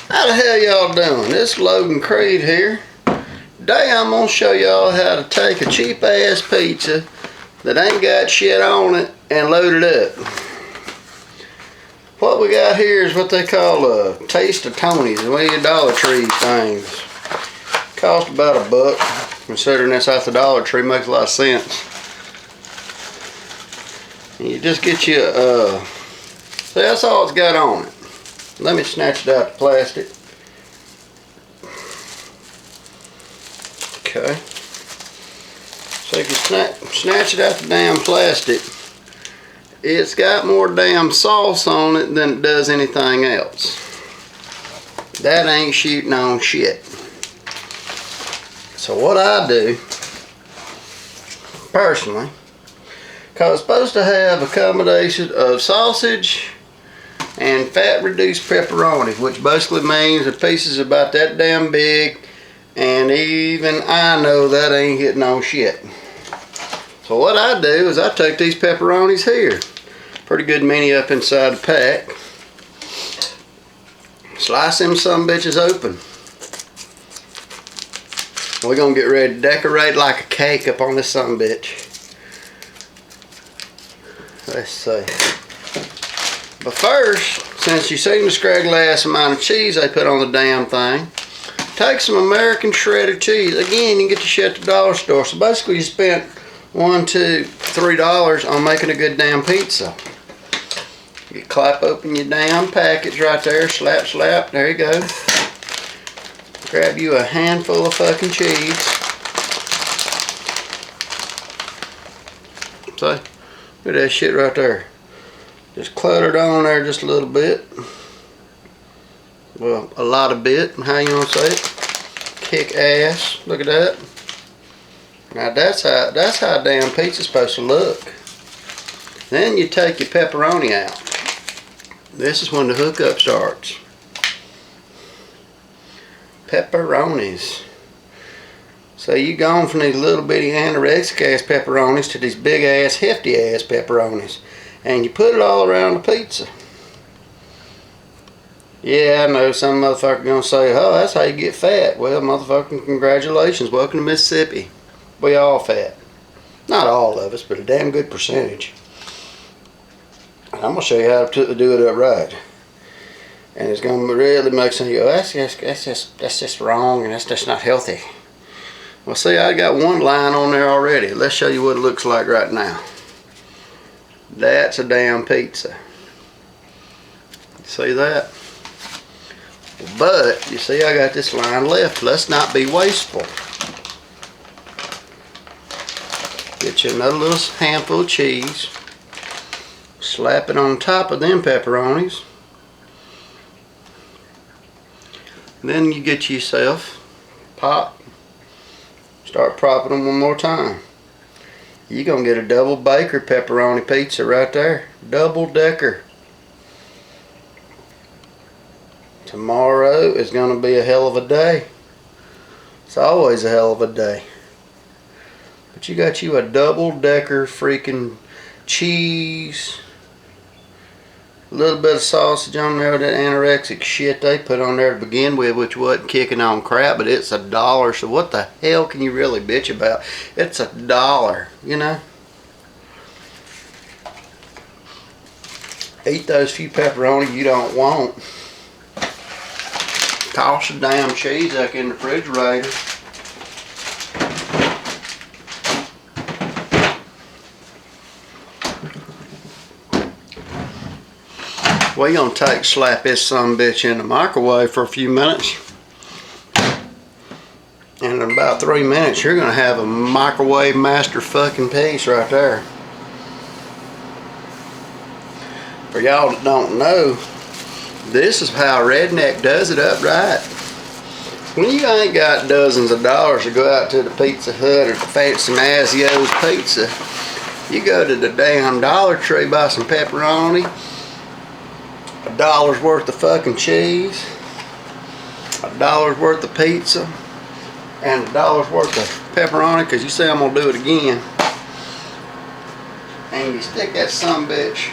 How the hell y'all doing? This is Logan Creed here. Today I'm gonna show y'all how to take a cheap ass pizza that ain't got shit on it and load it up. What we got here is what they call a Taste of Tony's, one of your Dollar Tree things. Cost about $1, considering that's out the Dollar Tree, makes a lot of sense. And you just get you see, that's all it's got on it. Let me snatch it out the plastic. Okay. So you can snatch it out the damn plastic. It's got more damn sauce on it than it does anything else. That ain't shooting on shit. So what I do, personally, because it's supposed to have a combination of sausage and fat reduced pepperoni, which basically means the pieces about that damn big, and even I know that ain't hitting on shit. So what I do is I take these pepperonis here, pretty good many up inside the pack, slice them some bitches open. We're gonna get ready to decorate like a cake up on this son bitch. Let's see. But first, since you seen the scraggly ass amount of cheese they put on the damn thing, take some American shredded cheese. Again, you can get your shit at the dollar store. So basically you spent $1, $2, $3 on making a good damn pizza. You clap open your damn package right there, slap, slap, there you go. Grab you a handful of fucking cheese. See, look at that shit right there. Just cluttered on there just a little bit. Well, a lot of bit, how you want to say it? Kick ass. Look at that. Now that's how damn pizza's supposed to look. Then you take your pepperoni out. This is when the hookup starts. Pepperonis. So you gone from these little bitty anorexic ass pepperonis to these big ass hefty ass pepperonis. And you put it all around the pizza. Yeah, I know some motherfucker gonna say, oh, that's how you get fat. Well, motherfucking congratulations. Welcome to Mississippi. We all fat. Not all of us, but a damn good percentage. And I'm gonna show you how to do it up right. And it's gonna really make some of you go, that's just wrong, and that's just not healthy. Well, see, I got one line on there already. Let's show you what it looks like right now. That's a damn pizza. See that? But, you see I got this line left. Let's not be wasteful. Get you another little handful of cheese. Slap it on top of them pepperonis. Then you get yourself a pot. Start propping them one more time. You're going to get a double baker pepperoni pizza right there. Double decker. Tomorrow is going to be a hell of a day. It's always a hell of a day. But you got you a double decker freaking cheese. A little bit of sausage on there, that anorexic shit they put on there to begin with, which wasn't kicking on crap, but it's $1, so what the hell can you really bitch about? It's $1, you know? Eat those few pepperoni you don't want. Toss the damn cheese back in the refrigerator. We're going to slap this sumbitch in the microwave for a few minutes. And in about 3 minutes, you're going to have a microwave master fucking piece right there. For y'all that don't know, this is how Redneck does it up right. When you ain't got dozens of dollars to go out to the Pizza Hut or the Fancy Mazzio's Pizza, you go to the damn Dollar Tree, buy some pepperoni, $1 worth of fucking cheese, $1 worth of pizza, and $1 worth of pepperoni, because you say I'm going to do it again. And you stick that sumbitch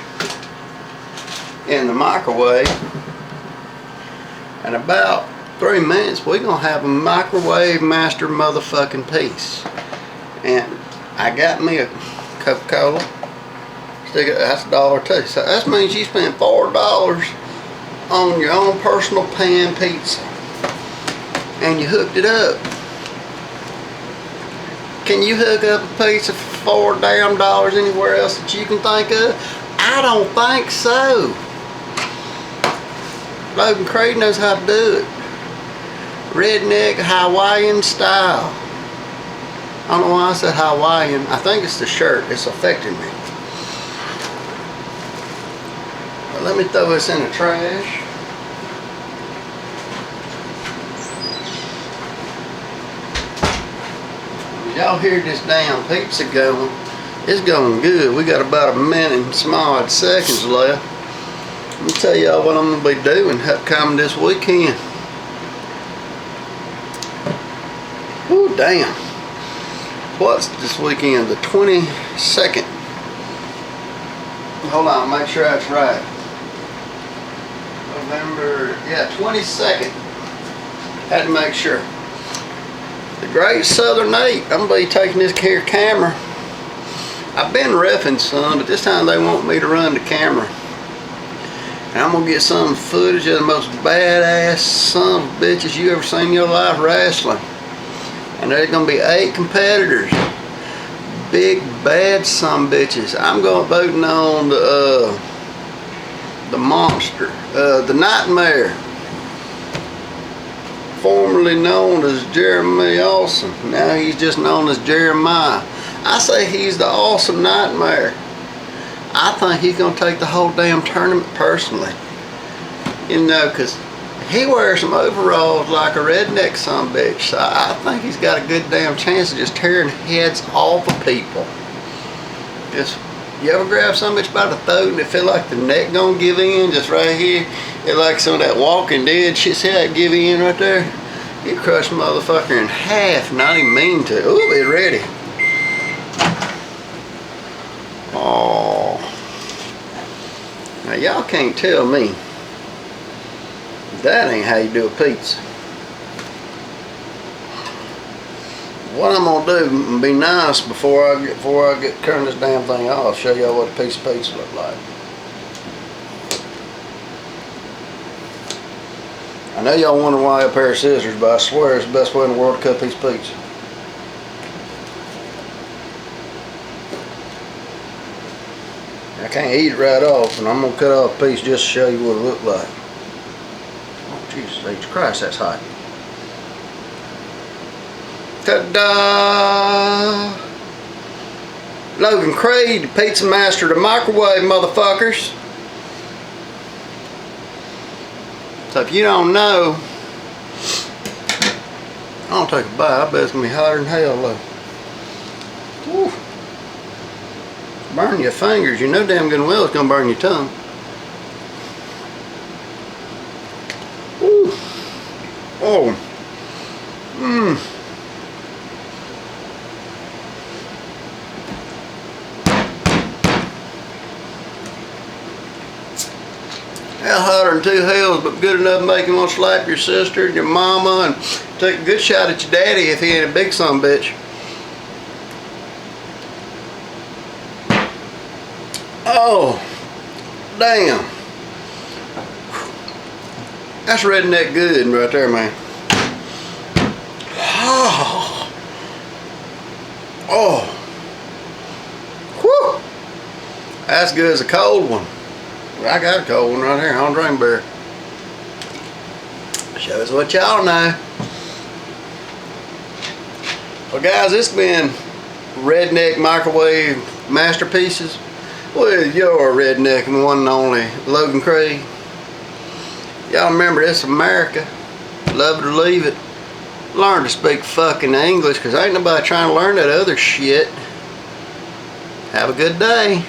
in the microwave, In about 3 minutes, we're gonna have a microwave master motherfucking piece. And I got me a Coca-Cola. That's $1 too. So that means you spend $4 on your own personal pan pizza. And you hooked it up. Can you hook up a pizza for $4 damn anywhere else that you can think of? I don't think so. Logan Craig knows how to do it. Redneck Hawaiian style. I don't know why I said Hawaiian. I think it's the shirt. It's affecting me. But let me throw this in the trash. Y'all hear this damn pizza going? It's going good. We got about 1 minute and some odd seconds left. Let me tell y'all what I'm going to be doing upcoming this weekend. Ooh, damn. What's this weekend? The 22nd. Hold on, make sure that's right. November, yeah, 22nd. Had to make sure. The Great Southern 8. I'm going to be taking this here camera. I've been reffing some, but this time they want me to run the camera. And I'm going to get some footage of the most badass son of bitches you ever seen in your life wrestling. And there's going to be 8 competitors. Big bad son bitches. I'm going voting on the monster, the Nightmare. Formerly known as Jeremy Awesome. Now he's just known as Jeremiah. I say he's the Awesome Nightmare. I think he's going to take the whole damn tournament personally. You know, because he wears some overalls like a redneck sumbitch. So I think he's got a good damn chance of just tearing heads off of people. Just, you ever grab some bitch by the throat and it feel like the neck gonna give in just right here? It's like some of that Walking Dead shit. See how it give in right there? You crush a motherfucker in half, not even mean to. Ooh, be ready. Oh. Now y'all can't tell me that ain't how you do a pizza. What I'm gonna do, be nice before I turn this damn thing off. Show y'all what a piece of pizza look like. I know y'all wonder why a pair of scissors, but I swear it's the best way in the world to cut a piece of pizza. I can't eat it right off, and I'm gonna cut off a piece just to show you what it looked like. Oh Jesus H Christ, that's hot. Ta-da! Logan Craig, the pizza master, the microwave motherfuckers. So if you don't know, I'll take a bite. I bet it's gonna be hotter than hell though. Woo. Burn your fingers. You know damn good well it's gonna burn your tongue. Woo. Oh. Mmm. Hell hotter than 2 hells, but good enough to make you want to slap your sister and your mama and take a good shot at your daddy if he ain't a big son of a bitch. Oh, damn. That's redneck good right there, man. Oh. Oh. Whew. That's good as a cold one. I got a cold one right here on Dream Bear. Show us what y'all know. Well guys, it's been Redneck Microwave Masterpieces with your redneck and one and only Logan Craig. Y'all remember this America. Love it or leave it. Learn to speak fucking English because ain't nobody trying to learn that other shit. Have a good day.